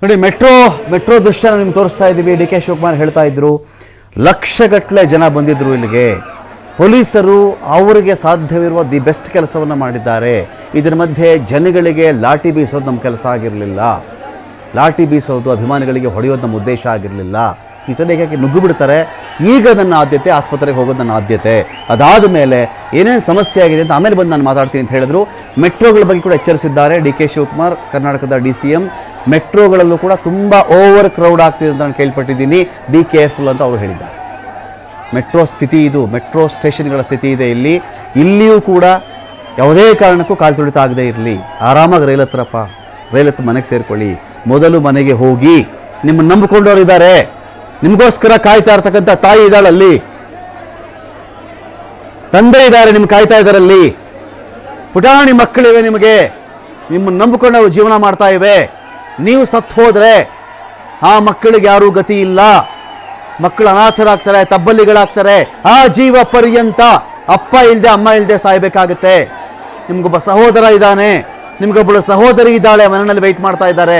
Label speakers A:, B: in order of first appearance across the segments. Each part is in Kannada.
A: ನೋಡಿ, ಮೆಟ್ರೋ ದೃಶ್ಯ ನಿಮ್ಗೆ ತೋರಿಸ್ತಾ ಇದ್ದೀವಿ. ಡಿ ಕೆ ಶಿವಕುಮಾರ್ ಹೇಳ್ತಾ ಇದ್ರು, ಲಕ್ಷಗಟ್ಟಲೆ ಜನ ಬಂದಿದ್ರು ಇಲ್ಲಿಗೆ. ಪೊಲೀಸರು ಅವರಿಗೆ ಸಾಧ್ಯವಿರುವ ದಿ ಬೆಸ್ಟ್ ಕೆಲಸವನ್ನು ಮಾಡಿದ್ದಾರೆ. ಇದರ ಮಧ್ಯೆ ಜನಗಳಿಗೆ ಲಾಠಿ ಬೀಸೋದು ನಮ್ಮ ಕೆಲಸ ಆಗಿರಲಿಲ್ಲ. ಲಾಠಿ ಬೀಸೋದು, ಅಭಿಮಾನಿಗಳಿಗೆ ಹೊಡೆಯೋದು ನಮ್ಮ ಉದ್ದೇಶ ಆಗಿರಲಿಲ್ಲ. ಈ ಸದ್ಯಕ್ಕೆ ನುಗ್ಗು ಬಿಡ್ತಾರೆ. ಈಗ ನನ್ನ ಆದ್ಯತೆ ಆಸ್ಪತ್ರೆಗೆ ಹೋಗೋದು ನನ್ನ ಆದ್ಯತೆ. ಅದಾದ ಮೇಲೆ ಏನೇನು ಸಮಸ್ಯೆ ಆಗಿದೆ ಅಂತ ಆಮೇಲೆ ಬಂದು ನಾನು ಮಾತಾಡ್ತೀನಿ ಅಂತ ಹೇಳಿದ್ರು. ಮೆಟ್ರೋಗಳ ಬಗ್ಗೆ ಕೂಡ ಎಚ್ಚರಿಸಿದ್ದಾರೆ ಡಿ ಕೆ ಶಿವಕುಮಾರ್, ಕರ್ನಾಟಕದ DCM. ಮೆಟ್ರೋಗಳಲ್ಲೂ ಕೂಡ ತುಂಬ ಓವರ್ ಕ್ರೌಡ್ ಆಗ್ತಿದೆ ಅಂತ ನಾನು ಕೇಳ್ಪಟ್ಟಿದ್ದೀನಿ. ಬಿ ಕೇರ್ಫುಲ್ ಅಂತ ಅವರು ಹೇಳಿದ್ದಾರೆ. ಮೆಟ್ರೋ ಸ್ಥಿತಿ ಇದು, ಮೆಟ್ರೋ ಸ್ಟೇಷನ್ಗಳ ಸ್ಥಿತಿ ಇದೆ ಇಲ್ಲಿಯೂ ಕೂಡ ಯಾವುದೇ ಕಾರಣಕ್ಕೂ ಕಾಲು ತುಳಿತ ಆಗದೆ ಇರಲಿ. ಆರಾಮಾಗಿ ರೈಲ್ ಹತ್ರ ಮನೆಗೆ ಸೇರ್ಕೊಳ್ಳಿ. ಮೊದಲು ಮನೆಗೆ ಹೋಗಿ. ನಿಮ್ಮನ್ನು ನಂಬಿಕೊಂಡವ್ರು ಇದ್ದಾರೆ, ನಿಮಗೋಸ್ಕರ ಕಾಯ್ತಾ ಇರ್ತಕ್ಕಂಥ ತಾಯಿ ಇದ್ದಾಳಲ್ಲಿ, ತಂದೆ ಇದ್ದಾರೆ ನಿಮ್ಗೆ ಕಾಯ್ತಾ ಇದ್ದಾರಲ್ಲಿ, ಪುಟಾಣಿ ಮಕ್ಕಳಿವೆ ನಿಮಗೆ, ನಿಮ್ಮನ್ನು ನಂಬಿಕೊಂಡು ಅವರು ಜೀವನ ಮಾಡ್ತಾ ಇವೆ. ನೀವು ಸತ್ತು ಹೋದರೆ ಆ ಮಕ್ಕಳಿಗೆ ಯಾರೂ ಗತಿ ಇಲ್ಲ. ಮಕ್ಕಳು ಅನಾಥರಾಗ್ತಾರೆ, ತಬ್ಬಲಿಗಳಾಗ್ತಾರೆ. ಆ ಜೀವ ಪರ್ಯಂತ ಅಪ್ಪ ಇಲ್ಲದೆ ಅಮ್ಮ ಇಲ್ಲದೆ ಸಾಯ್ಬೇಕಾಗತ್ತೆ. ನಿಮ್ಗೊಬ್ಬ ಸಹೋದರ ಇದ್ದಾನೆ, ನಿಮ್ಗೊಬ್ಬಳು ಸಹೋದರಿ ಇದ್ದಾಳೆ, ಮನೆಯಲ್ಲಿ ವೆಯ್ಟ್ ಮಾಡ್ತಾ ಇದ್ದಾರೆ.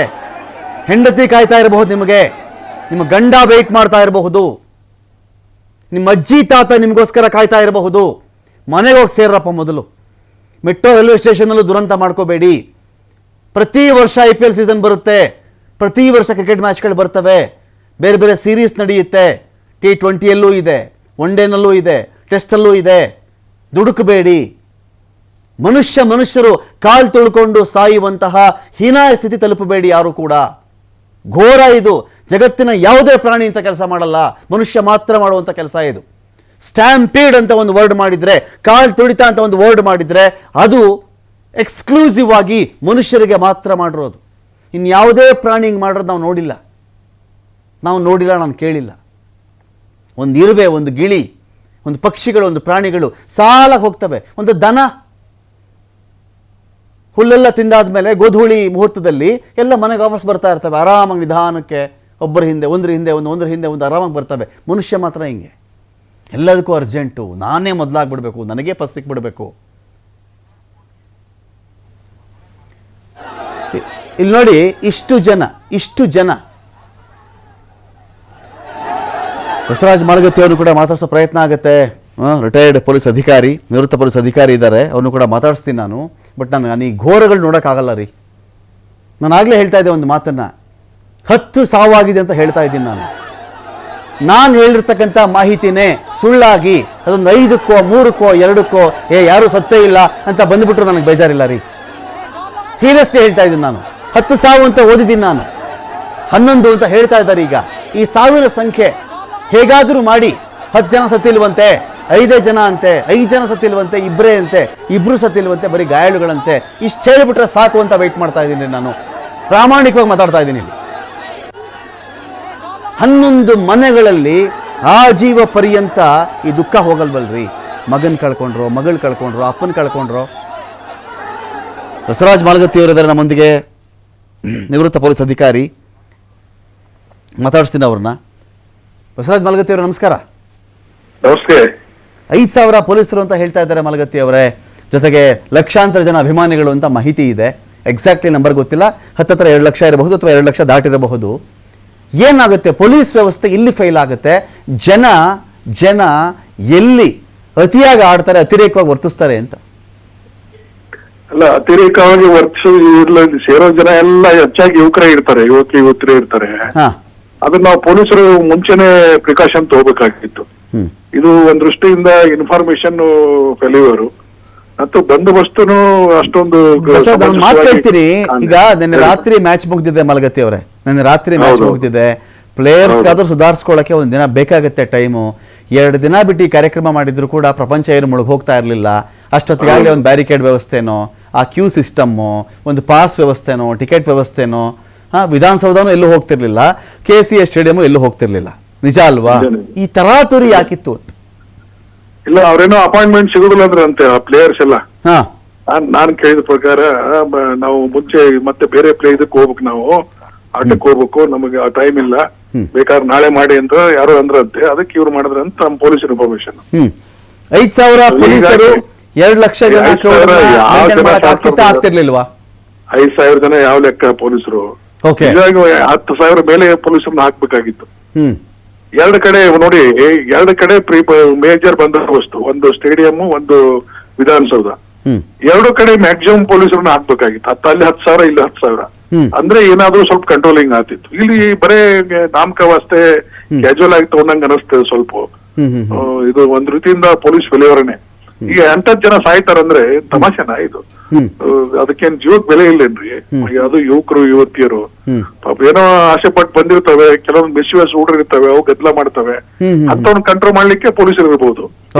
A: ಹೆಂಡತಿ ಕಾಯ್ತಾ ಇರಬಹುದು ನಿಮಗೆ, ನಿಮ್ಮ ಗಂಡ ವೆಯ್ಟ್ ಮಾಡ್ತಾ ಇರಬಹುದು, ನಿಮ್ಮ ಅಜ್ಜಿ ತಾತ ನಿಮಗೋಸ್ಕರ ಕಾಯ್ತಾ ಇರಬಹುದು. ಮನೆಗೆ ಹೋಗಿ ಸೇರ್ರಪ್ಪ ಮೊದಲು. ಮೆಟ್ರೋ ರೈಲ್ವೆ ಸ್ಟೇಷನಲ್ಲೂ ದುರಂತ ಮಾಡ್ಕೋಬೇಡಿ. ಪ್ರತಿ ವರ್ಷ IPL ಸೀಸನ್ ಬರುತ್ತೆ, ಪ್ರತಿ ವರ್ಷ ಕ್ರಿಕೆಟ್ ಮ್ಯಾಚ್ಗಳು ಬರ್ತವೆ, ಬೇರೆ ಬೇರೆ ಸೀರೀಸ್ ನಡೆಯುತ್ತೆ. T20ಯಲ್ಲೂ ಇದೆ, ಒನ್ ಡೇನಲ್ಲೂ ಇದೆ, ಟೆಸ್ಟಲ್ಲೂ ಇದೆ. ದುಡುಕಬೇಡಿ. ಮನುಷ್ಯರು ಕಾಲು ತುಳ್ಕೊಂಡು ಸಾಯುವಂತಹ ಹೀನಾಯ ಸ್ಥಿತಿ ತಲುಪಬೇಡಿ ಯಾರು ಕೂಡ. ಘೋರ ಇದು. ಜಗತ್ತಿನ ಯಾವುದೇ ಪ್ರಾಣಿ ಇಂಥ ಕೆಲಸ ಮಾಡಲ್ಲ, ಮನುಷ್ಯ ಮಾತ್ರ ಮಾಡುವಂಥ ಕೆಲಸ ಇದು. ಸ್ಟ್ಯಾಂಪೀಡ್ ಅಂತ ಒಂದು ವರ್ಡ್ ಮಾಡಿದರೆ, ಕಾಲು ತುಳಿತ ಅಂತ ಒಂದು ವರ್ಡ್ ಮಾಡಿದರೆ, ಅದು ಎಕ್ಸ್ಕ್ಲೂಸಿವ್ ಆಗಿ ಮನುಷ್ಯರಿಗೆ ಮಾತ್ರ ಮಾಡಿರೋದು. ಇನ್ಯಾವುದೇ ಪ್ರಾಣಿ ಹಿಂಗೆ ಮಾಡಿರೋದು ನಾವು ನೋಡಿಲ್ಲ, ನಾನು ಕೇಳಿಲ್ಲ. ಒಂದು ಇರುವೆ, ಒಂದು ಗಿಳಿ, ಒಂದು ಪಕ್ಷಿಗಳು, ಒಂದು ಪ್ರಾಣಿಗಳು ಸಾಲಾಗಿ ಹೋಗ್ತವೆ. ಒಂದು ದನ ಹುಲ್ಲೆಲ್ಲ ತಿಂದಾದ್ಮೇಲೆ ಗೋಧೂಳಿ ಮುಹೂರ್ತದಲ್ಲಿ ಎಲ್ಲ ಮನೆಗೆ ವಾಪಸ್ ಬರ್ತಾ ಇರ್ತವೆ ಆರಾಮಾಗಿ, ನಿಧಾನಕ್ಕೆ, ಒಂದ್ರ ಹಿಂದೆ ಒಂದು ಆರಾಮಾಗಿ ಬರ್ತವೆ. ಮನುಷ್ಯ ಮಾತ್ರ ಹಿಂಗೆ ಎಲ್ಲದಕ್ಕೂ ಅರ್ಜೆಂಟು, ನಾನೇ ಮೊದಲಾಗ್ಬಿಡ್ಬೇಕು, ನನಗೇ ಫಸ್ಟ್ ಸಿಕ್ಬಿಡ್ಬೇಕು. ಇಲ್ಲಿ ನೋಡಿ, ಇಷ್ಟು ಜನ ಬಸವರಾಜ ಮಾಳಗತ್ತಿ ಅವರು ಕೂಡ ಮಾತಾಡಿಸೋ ಪ್ರಯತ್ನ ಆಗುತ್ತೆ. ರಿಟೈರ್ಡ್ ಪೊಲೀಸ್ ಅಧಿಕಾರಿ, ನಿವೃತ್ತ ಪೊಲೀಸ್ ಅಧಿಕಾರಿ ಇದ್ದಾರೆ, ಅವ್ರನ್ನೂ ಕೂಡ ಮಾತಾಡಿಸ್ತೀನಿ ನಾನು. ಬಟ್ ನಾನು ಈ ಘೋರಗಳು ನೋಡೋಕ್ಕಾಗಲ್ಲ ರೀ. ನಾನು ಆಗಲೇ ಹೇಳ್ತಾ ಇದ್ದೆ ಒಂದು ಮಾತನ್ನು, 10 ಸಾವಾಗಿದೆ ಅಂತ ಹೇಳ್ತಾ ಇದ್ದೀನಿ ನಾನು ಹೇಳಿರ್ತಕ್ಕಂಥ ಮಾಹಿತಿನೇ ಸುಳ್ಳಾಗಿ ಅದೊಂದು 5ಕ್ಕೋ 3ಕ್ಕೋ 2ಕ್ಕೋ ಯಾರೂ ಸತ್ತೇ ಇಲ್ಲ ಅಂತ ಬಂದುಬಿಟ್ರು ನನಗೆ ಬೇಜಾರಿಲ್ಲ ರೀ. ಸೀರಿಯಸ್ಲಿ ಹೇಳ್ತಾ ಇದ್ದೀನಿ ನಾನು. 10 ಸಾವು ಅಂತ ಓದಿದ್ದೀನಿ ನಾನು, 11 ಅಂತ ಹೇಳ್ತಾ ಇದ್ದಾರೆ ಈಗ. ಈ ಸಾವಿನ ಸಂಖ್ಯೆ ಹೇಗಾದರೂ ಮಾಡಿ 10 ಜನ ಸತ್ತಿಲ್ವಂತೆ, 5 ಜನ ಅಂತೆ, 5 ಜನ ಸತ್ತಿಲ್ವಂತೆ, ಇಬ್ಬರು ಸತ್ತಿಲ್ವಂತೆ, ಬರೀ ಗಾಯಾಳುಗಳಂತೆ. ಇಷ್ಟು ಹೇಳಿಬಿಟ್ರೆ ಸಾಕು ಅಂತ ವೆಯ್ಟ್ ಮಾಡ್ತಾ ಇದ್ದೀನಿ ನಾನು. ಪ್ರಾಮಾಣಿಕವಾಗಿ ಮಾತಾಡ್ತಾ ಇದ್ದೀನಿ ಇಲ್ಲಿ. 11 ಮನೆಗಳಲ್ಲಿ ಆಜೀವ ಪರ್ಯಂತ ಈ ದುಃಖ ಹೋಗಲ್ವಲ್ರಿ. ಮಗನ್ ಕಳ್ಕೊಂಡ್ರು, ಮಗಳು ಕಳ್ಕೊಂಡ್ರು, ಅಪ್ಪನ ಕಳ್ಕೊಂಡ್ರು. ಬಸವರಾಜ ಮಾಳಗತ್ತಿ ಅವರಿದ್ದಾರೆ ನಮ್ಮೊಂದಿಗೆ, ನಿವೃತ್ತ ಪೊಲೀಸ್ ಅಧಿಕಾರಿ. ಮಾತಾಡಿಸ್ತೀನಿ ಅವ್ರನ್ನ. ಬಸವರಾಜ ಮಾಳಗತ್ತಿ ಅವರು ನಮಸ್ಕಾರ.
B: ನಮಸ್ತೆ.
A: 5,000 ಪೊಲೀಸರು ಅಂತ ಹೇಳ್ತಾ ಇದ್ದಾರೆ ಮಾಳಗತ್ತಿ ಅವರೇ, ಜೊತೆಗೆ ಲಕ್ಷಾಂತರ ಜನ ಅಭಿಮಾನಿಗಳು ಅಂತ ಮಾಹಿತಿ ಇದೆ. ಎಕ್ಸಾಕ್ಟ್ಲಿ ನಂಬರ್ ಗೊತ್ತಿಲ್ಲ, ಹತ್ತಿರ 2 ಲಕ್ಷ ಇರಬಹುದು ಅಥವಾ 2 ಲಕ್ಷ ದಾಟಿರಬಹುದು. ಏನಾಗುತ್ತೆ, ಪೊಲೀಸ್ ವ್ಯವಸ್ಥೆ ಇಲ್ಲಿ ಫೇಲ್ ಆಗುತ್ತೆ. ಜನ ಎಲ್ಲಿ ಅತಿಯಾಗಿ ಆಡ್ತಾರೆ, ಅತಿರೇಕವಾಗಿ ವರ್ತಿಸ್ತಾರೆ ಅಂತ.
B: ಅಲ್ಲ, ಅತಿರೇಕವಾಗಿ ವರ್ತಿಸೋದು ಸೇರೋ ಜನ ಎಲ್ಲ ಹೆಚ್ಚಾಗಿ ಯುವಕರೇ ಇರ್ತಾರೆ, ಯುವತಿಯರೇ ಇರ್ತಾರೆ. ಅದನ್ನ ನಾವು ಪೊಲೀಸರು ಮುಂಚೆನೆ ಪ್ರಿಕಾಷನ್ ತಗೋಬೇಕಾಗಿತ್ತು. ಇದು ಒಂದ್ ದೃಷ್ಟಿಯಿಂದ ಇನ್ಫಾರ್ಮೇಶನ್ ಫೆಲ್ಯೂರು ಮತ್ತು ಬಂದೋಬಸ್ತುನು ಅಷ್ಟೊಂದು
A: ಮಾತು ಕೇಳ್ತೀರಿ. ಈಗ ನಿನ್ನೆ ರಾತ್ರಿ ಮ್ಯಾಚ್ ಮುಗ್ದಿದೆ ಮಾಳಗತ್ತಿ ಅವರೇ, ನಿನ್ನೆ ರಾತ್ರಿ ಮ್ಯಾಚ್ ಮುಗ್ದಿದೆ. ಪ್ಲೇಯರ್ಸ್ಗಾದ್ರೂ ಸುಧಾರಿಸ್ಕೊಳ್ಳೋಕೆ ಒಂದು ದಿನ ಬೇಕಾಗುತ್ತೆ ಟೈಮು. 2 ದಿನ ಬಿಟ್ಟು ಈ ಕಾರ್ಯಕ್ರಮ ಮಾಡಿದ್ರು ಕೂಡ ಪ್ರಪಂಚ ಏನು ಮುಳುಗಿ ಹೋಗ್ತಾ ಇರಲಿಲ್ಲ. ಅಷ್ಟೊತ್ತಿಗಾಗಲೇ ಒಂದು ಬ್ಯಾರಿಕೇಡ್ ವ್ಯವಸ್ಥೆನೋ, ಆ ಕ್ಯೂ ಸಿಸ್ಟಮ್ಮು, ಒಂದು ಪಾಸ್ ವ್ಯವಸ್ಥೆನೋ, ಟಿಕೆಟ್ ವ್ಯವಸ್ಥೆನೋ, ವಿಧಾನಸೌಧನೂ ಎಲ್ಲೂ ಹೋಗ್ತಿರ್ಲಿಲ್ಲ, KCA ಸ್ಟೇಡಿಯಂ ಎಲ್ಲೂ ಹೋಗ್ತಿರ್ಲಿಲ್ಲ. ನಿಜ ಅಲ್ವಾ? ಈ ತರಾತುರಿ ಯಾಕಿತ್ತು?
B: ಇಲ್ಲ, ಅವ್ರೇನೋ ಅಪಾಯಿಂಟ್ಮೆಂಟ್ ಸಿಗುದಿಲ್ಲ ಅಂದ್ರೆ ಅಂತೆ ಆ ಪ್ಲೇಯರ್ಸ್ ಎಲ್ಲ. ನಾನ್ ಕೇಳಿದ ಪ್ರಕಾರ ನಾವು ಮುಂಚೆ ಮತ್ತೆ ಬೇರೆ ಪ್ಲೇ ಇದಕ್ಕೆ ಹೋಗ್ಬೇಕು, ನಾವು ಆಟಕ್ಕೆ ಹೋಗ್ಬೇಕು, ನಮಗೆ ಆ ಟೈಮ್ ಇಲ್ಲ, ಬೇಕಾದ್ರೆ ನಾಳೆ ಮಾಡಿ ಅಂತ ಯಾರು ಅಂದ್ರಂತೆ. ಅದಕ್ಕೆ ಇವ್ರು ಮಾಡಿದ್ರಂತ ನಮ್ಮ ಪೊಲೀಸ್ ಇನ್ಫಾರ್ಮೇಶನ್.
A: 5,000 ಪೊಲೀಸರು 2 ಲಕ್ಷ ಜನ
B: 5,000 ಯಾವ
A: maintain
B: ಜನ
A: ಮಾಡಕ್
B: ಸಾಕ್ತಾರೆ?
A: ಆಗ್ತಿರ್ಲಿಲ್ವಾ?
B: 5,000 ಜನ ಯಾವ ಲೆಕ್ಕ ಪೊಲೀಸರು?
A: ಓಕೆ.
B: ಇವಾಗ 10,000 ಮೇಲೆ ಪೊಲೀಸರನ್ನ ಹಾಕ್ಬೇಕಾಗಿತ್ತು.
A: ಹ್ಮ್.
B: 2 ಕಡೆ ನೋಡಿ, 2 ಕಡೆ ಮೇಜರ್ ಬಂದೋಬಸ್ತು, ಒಂದು ಸ್ಟೇಡಿಯಂ, ಒಂದು ವಿಧಾನಸೌಧ.
A: ಹ್ಮ್.
B: 2 ಕಡೆ ಮ್ಯಾಕ್ಸಿಮಮ್ ಪೊಲೀಸರನ್ನ ಹಾಕ್ಬೇಕಾಗಿತ್ತು. ಅಲ್ಲಿ 10,000, ಇಲ್ಲಿ 10,000.
A: ಹ್ಮ್.
B: ಅಂದ್ರೆ ಏನಾದ್ರೂ ಸ್ವಲ್ಪ ಕಂಟ್ರೋಲಿಂಗ್ ಆಗ್ತಿತ್ತು. ಇಲ್ಲಿ ಬರೇ ನಾಮಕವಾಸ್ತೆ ಕ್ಯಾಜುವಲ್ ಆಗಿ ತಗೊಂಡಂಗ ಅನಿಸ್ತದೆ ಸ್ವಲ್ಪ.
A: ಹ್ಮ್. ಹ್ಮ್.
B: ಇದು ಒಂದ್ ರೀತಿಯಿಂದ ಪೊಲೀಸ್ ಫೇಲ್ಯೂರ್ನೇ. ಈಗ ಎಂಟತ್ತು ಜನ ಸಾಯ್ತಾರಂದ್ರೆ ತಮಾಷೆನಾ ಇದು?
A: ಹ್ಮ್.
B: ಅದಕ್ಕೇನ್ ಜೀವಕ್ ಬೆಲೆ ಇಲ್ಲೇನ್ರಿ? ಅದು ಯುವಕರು ಯುವತಿಯರು
A: ಹ್ಮ್.
B: ಪಾಪ ಏನೋ ಆಸೆ ಪಟ್ಟು ಬಂದಿರ್ತವೆ, ಕೆಲವೊಂದು ಮಿಸ್ಯೂಸ್ ಹುಡುಗರು ಇರ್ತವೆ, ಅವು ಗದ್ದಲ ಮಾಡ್ತವೆ. ಅಂತವ್ನ ಕಂಟ್ರೋಲ್ ಮಾಡ್ಲಿಕ್ಕೆ ಪೊಲೀಸರು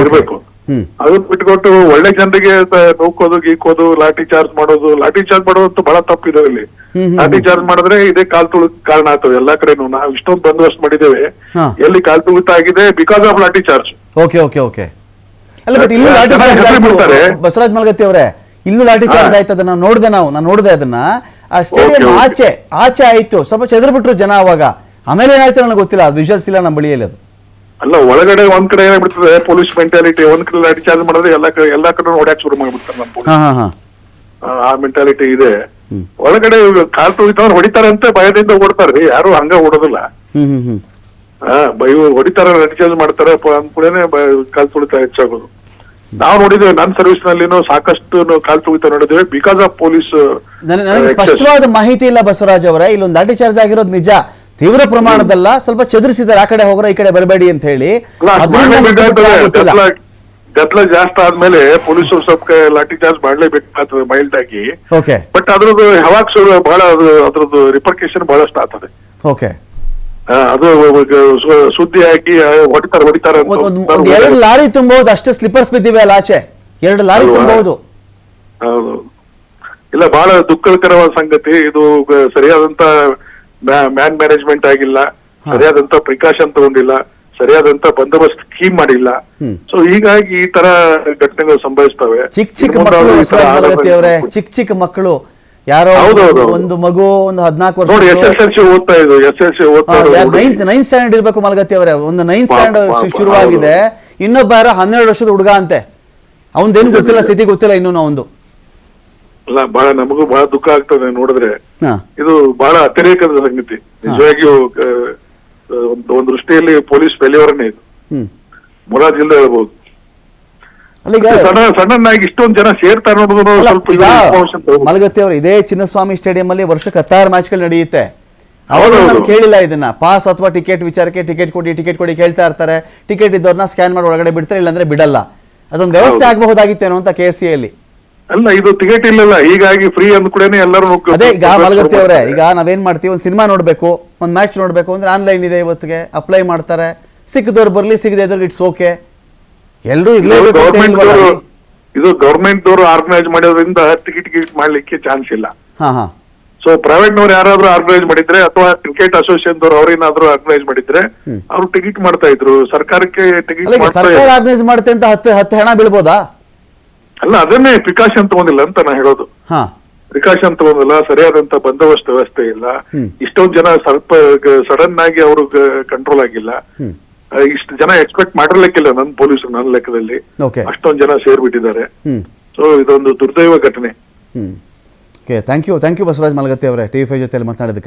B: ಇರ್ಬೇಕು.
A: ಹ್ಮ್.
B: ಅದನ್ನ ಬಿಟ್ಕೊಟ್ಟು ಒಳ್ಳೆ ಜನರಿಗೆ ನೋಕೋದು, ಗೀಕೋದು, ಲಾಠಿ ಚಾರ್ಜ್ ಮಾಡೋದು ಅಂತೂ ಬಹಳ ತಪ್ಪಿದೆ ಇಲ್ಲಿ. ಲಾಠಿ ಚಾರ್ಜ್ ಮಾಡಿದ್ರೆ ಇದೇ ಕಾಲ್ ತುಳಿತ ಕಾರಣ ಆಗ್ತದೆ ಎಲ್ಲಾ ಕಡೆನೂ. ನಾವು ಇಷ್ಟೊಂದು ಬಂದೋಬಸ್ತ್ ಮಾಡಿದ್ದೇವೆ,
A: ಹಾ.
B: ಎಲ್ಲಿ ಕಾಲ್ ತುಳಿತ ಆಗಿದೆ because of lathi charge.
A: Okay okay okay. ಅಲ್ಲ ಬಟ್ ಇಲ್ಲೂ ಲಾಠಿ ಚಾರ್ಜ್
B: ಹೆಸರು ಬಿಡ್ತಾರೆ.
A: ಬಸವರಾಜ್ ಮಲಗತ್ತಿ ಅವರೇ, ಇಲ್ಲೂ ಲಾಠಿ ಚಾರ್ಜ್ ಆಯ್ತು. ಅದನ್ನ ನಾನು ನೋಡಿದೆ ಅದನ್ನ. ಆ ಸ್ಟೇಡಿಯಂ ಆಚೆ ಆಯ್ತು, ಸ್ವಲ್ಪ ಚೆದ್ರು ಬಿಟ್ರು ಜನ ಅವಾಗ. ಆಮೇಲೆ ಏನಾಯ್ತು ನನಗೆ ಗೊತ್ತಿಲ್ಲ, ಅದು ವಿಷಸ್ ಇಲ್ಲ ನಮ್ಮ ಬಳಿಯಲ್ಲಿ. ಅದು
B: ಅಲ್ಲ, ಒಳಗಡೆ ಒಂದ್ ಕಡೆ ಏನಾಗ್ಬಿಡ್ತದೆ ಪೊಲೀಸ್ ಮೆಂಟಾಲಿಟಿ, ಒಂದ್ ಕಡೆ ಲಾಠಿ ಚಾರ್ಜ್ ಮಾಡಿದ್ರೆ ಎಲ್ಲಾ ಕಡೆ ಓಡಾಕ್ ಶುರು ಮಾಡ್ಬಿಡ್ತಾರೆ ನಮ್ಮ ಪೊಲೀಸ್. ಆ ಮೆಂಟಾಲಿಟಿ ಇದೆ. ಒಳಗಡೆ ಕಾಲ್ ತುಳಿತವ್ರು ಹೊಡಿತಾರಂತೆ ಭಯದಿಂದ ಓಡ್ತಾರ್ರಿ, ಯಾರು ಹಂಗ ಓಡೋದಿಲ್ಲ. ಇವ್ರು ಹೊಡಿತಾರ, ಲಾಠಿ ಚಾರ್ಜ್ ಮಾಡ್ತಾರೆ ಅಂದ್ಕೂಡೇನೆ ಕಾಲ್ ತುಳಿತ ಹೆಚ್ಚಾಗೋದು. ನಾವು ನೋಡಿದ್ದೇವೆ, ನನ್ನ ಸರ್ವಿಸ್ ನಲ್ಲಿನೂ ಸಾಕಷ್ಟು ಕಾಲ್ ತುಳಿತ ನೋಡಿದ್ದೇವೆ ಬಿಕಾಸ್ ಆಫ್ ಪೊಲೀಸ್.
A: ನನಗೆ ಸ್ಪಷ್ಟವಾದ ಮಾಹಿತಿ ಇಲ್ಲ ಬಸವರಾಜ್ ಅವರೇ. ಇಲ್ಲೊಂದು ಲಾಠಿ ಚಾರ್ಜ್ ಆಗಿರೋದು ನಿಜ, ತೀವ್ರ ಪ್ರಮಾಣದಲ್ಲ, ಸ್ವಲ್ಪ ಚದುರಿಸಿದ್ದಾರೆ, ಆ ಕಡೆ ಹೋಗ್ರ ಈ ಕಡೆ ಬರಬೇಡಿ ಅಂತ ಹೇಳಿ.
B: ಗದ್ದಲ ಜಾಸ್ತಿ ಆದ್ಮೇಲೆ ಪೊಲೀಸರು ಸ್ವಲ್ಪ ಲಾಠಿ ಚಾರ್ಜ್ ಮಾಡ್ಲೇಬೇಕಾಗ್ತದೆ ಮೈಲ್ಡ್ ಆಗಿ.
A: ಓಕೆ.
B: ಬಟ್ ಅದ್ರದ್ದು ಹವಾಕ್ ಬಹಳ ಅದ್ರದ್ದು ರಿಪರ್ಕೇಶನ್ ಬಹಳಷ್ಟು ಆಗ್ತದೆ.
A: ಓಕೆ.
B: ಅದು ಸುದ್ದಿ ಹಾಕಿ ಹೊಡಿತಾರೆ.
A: 2 ಲಾರಿ ತುಂಬಬಹುದು, ಅಷ್ಟೇ ಸ್ಲಿಪ್ಪರ್ಸ್ ಬಿದ್ದಿವೆ ಅಲ್ಲ ಆಚೆ. 2 ಲಾರಿ ತುಂಬಬಹುದು.
B: ಹೌದು. ಇಲ್ಲ, ಬಹಳ ದುಃಖಕರವಾದ ಸಂಗತಿ ಇದು. ಸರಿಯಾದಂತ ಮ್ಯಾನ್ ಮ್ಯಾನೇಜ್ಮೆಂಟ್ ಆಗಿಲ್ಲ, ಸರಿಯಾದಂತ ಪ್ರಿಕಾಷನ್ ತಗೊಂಡಿಲ್ಲ, ಸರಿಯಾದಂತ ಬಂದೋಬಸ್ತ್ ಸ್ಕೀಮ್ ಮಾಡಿಲ್ಲ. ಸೊ ಹೀಗಾಗಿ ಈ ತರ ಘಟನೆಗಳು ಸಂಭವಿಸ್ತವೆ.
A: ಚಿಕ್ಕ ಮಕ್ಕಳು ಯಾರೋ ಒಂದು ಮಗು, ಒಂದು 14 ವರ್ಷ,
B: SSLC ಓದ್ತಾ ಇದ್ದು,
A: ನೈನ್ತ್ ಸ್ಟ್ಯಾಂಡರ್ಡ್ ಇರ್ಬೇಕು ಮಲಗತ್ತಿ ಅವರೇ. ಒಂದು 9th ಸ್ಟ್ಯಾಂಡರ್ಡ್ ಶುರುವಾಗಿದೆ, ಇನ್ನೊಬ್ಬ ಯಾರೋ 12 ವರ್ಷದ ಹುಡುಗ ಅಂತೆ. ಅವನದೇನು ಗೊತ್ತಿಲ್ಲ, ಸ್ಥಿತಿ ಗೊತ್ತಿಲ್ಲ ಇನ್ನೂ ಒಂದು.
B: ಅಲ್ಲ, ನಮಗೂ ಬಹಳ ದುಃಖ ಆಗ್ತದೆ ನೋಡಿದ್ರೆ. ಇದು ಬಹಳ ಅತಿರೇಕದ ಸಂಗತಿ ನಿಜವಾಗಿಯೂ. ಒಂದು ದೃಷ್ಟಿಯಲ್ಲಿ ಪೊಲೀಸ್ ಫೇಲ್ಯೂರ್ನೇ ಇದು, ಮುರಾಜಿಲ್ದ ಹೇಳ್ಬೋದು. ಸಡನ್ ಆಗಿ ಇಷ್ಟೊಂದು ಜನ ಸೇರ್ತಾರೆ ಅನ್ನೋದು.
A: ಮಲಗತ್ತಿ ಅವರು, ಇದೇ ಚಿನ್ನಸ್ವಾಮಿ ಸ್ಟೇಡಿಯಂ ಅಲ್ಲಿ ವರ್ಷಕ್ಕೆ 16 ಮ್ಯಾಚ್ಗಳು ನಡೆಯುತ್ತೆ. ಅವರು ನಾನು ಕೇಳಿಲ್ಲ ಇದನ್ನ. ಪಾಸ್ ಅಥವಾ ಟಿಕೆಟ್ ವಿಚಾರಕ್ಕೆ ಟಿಕೆಟ್ ಕೊಡಿ ಕೇಳ್ತಾ ಇರ್ತಾರೆ. ಟಿಕೆಟ್ ಇದ್ದವ್ರನ್ನ ಸ್ಕ್ಯಾನ್ ಮಾಡಿ ಒಳಗಡೆ ಬಿಡ್ತಾರೆ, ಇಲ್ಲಾಂದ್ರೆ ಬಿಡಲ್ಲ. ಅದೊಂದು ವ್ಯವಸ್ಥೆ ಆಗಬಹುದಾಗಿತ್ತೇನೋ ಅಂತ KSC ಅಲ್ಲಿ.
B: ಅಲ್ಲ, ಇದು ಟಿಕೆಟ್ ಇಲ್ಲ, ಹೀಗಾಗಿ ಫ್ರೀ ಅಂದ ಕೂಡ ಎಲ್ಲರೂ.
A: ಅದೇ ಈಗ ಮಲಗತ್ತಿ ಅವರೇ, ಈಗ ನಾವೇನ್ ಮಾಡ್ತೀವಿ, ಒಂದು ಸಿನಿಮಾ ನೋಡ್ಬೇಕು, ಒಂದು ಮ್ಯಾಚ್ ನೋಡ್ಬೇಕು ಅಂದ್ರೆ ಆನ್ಲೈನ್ ಇದೆ, ಇವತ್ತಿಗೆ ಅಪ್ಲೈ ಮಾಡ್ತಾರೆ. ಸಿಕ್ಕದವ್ರು ಬರ್ಲಿ, ಸಿಗದೆ ಇದ್ರಿಗೆ ಇಟ್ಸ್ ಓಕೆ. ಎಲ್ಲರೂ
B: ಇದು ಗವರ್ಮೆಂಟ್ ದವರು ಆರ್ಗನೈಸ್ ಮಾಡೋದ್ರಿಂದ ಟಿಕೆಟ್ ಮಾಡ್ಲಿಕ್ಕೆ ಚಾನ್ಸ್ ಇಲ್ಲ. ಸೊ ಪ್ರೈವೇಟ್ ನವ್ರು ಯಾರಾದ್ರೂ ಆರ್ಗನೈಸ್ ಮಾಡಿದ್ರೆ, ಅಥವಾ ಕ್ರಿಕೆಟ್ ಅಸೋಸಿಯೇಷನ್ ದವರು ಅವ್ರೇನಾದ್ರೂ ಆರ್ಗನೈಸ್ ಮಾಡಿದ್ರೆ ಅವ್ರು ಟಿಕೆಟ್ ಮಾಡ್ತಾ ಇದ್ರು. ಸರ್ಕಾರಕ್ಕೆ ಟಿಕೆಟ್
A: ಆರ್ಗನೈಸ್ ಮಾಡುತ್ತೆ ಅಂತ 10 ಹಣ ಬೀಳ್ಬೋದಾ?
B: ಅಲ್ಲ, ಅದನ್ನೇ ಪ್ರಿಕಾಷನ್ ತಗೊಂಡಿಲ್ಲ ಅಂತ ನಾ ಹೇಳೋದು. ಪ್ರಿಕಾಷನ್ ತಗೊಂಡಿಲ್ಲ, ಸರಿಯಾದಂತ ಬಂದೋಬಸ್ತ್ ವ್ಯವಸ್ಥೆ ಇಲ್ಲ. ಇಷ್ಟೊಂದು ಜನ ಸ್ವಲ್ಪ ಸಡನ್ ಆಗಿ ಅವರು ಕಂಟ್ರೋಲ್ ಆಗಿಲ್ಲ. ಇಷ್ಟು ಜನ ಎಕ್ಸ್ಪೆಕ್ಟ್ ಮಾಡಿರ್ಲಿಕ್ಕಿಲ್ಲ ನನ್ನ ಪೊಲೀಸರು, ನನ್ನ ಲೆಕ್ಕದಲ್ಲಿ ಅಷ್ಟೊಂದು ಜನ ಸೇರ್ಬಿಟ್ಟಿದ್ದಾರೆ. ಸೊ ಇದೊಂದು ದುರ್ದೈವ ಘಟನೆ.
A: ಥ್ಯಾಂಕ್ ಯು ಬಸವರಾಜ್ ಮಲಗತ್ತಿ ಅವರೇ, TV5 ಜೊತೆಯಲ್ಲಿ ಮಾತನಾಡೋದಕ್ಕಾಗಿ.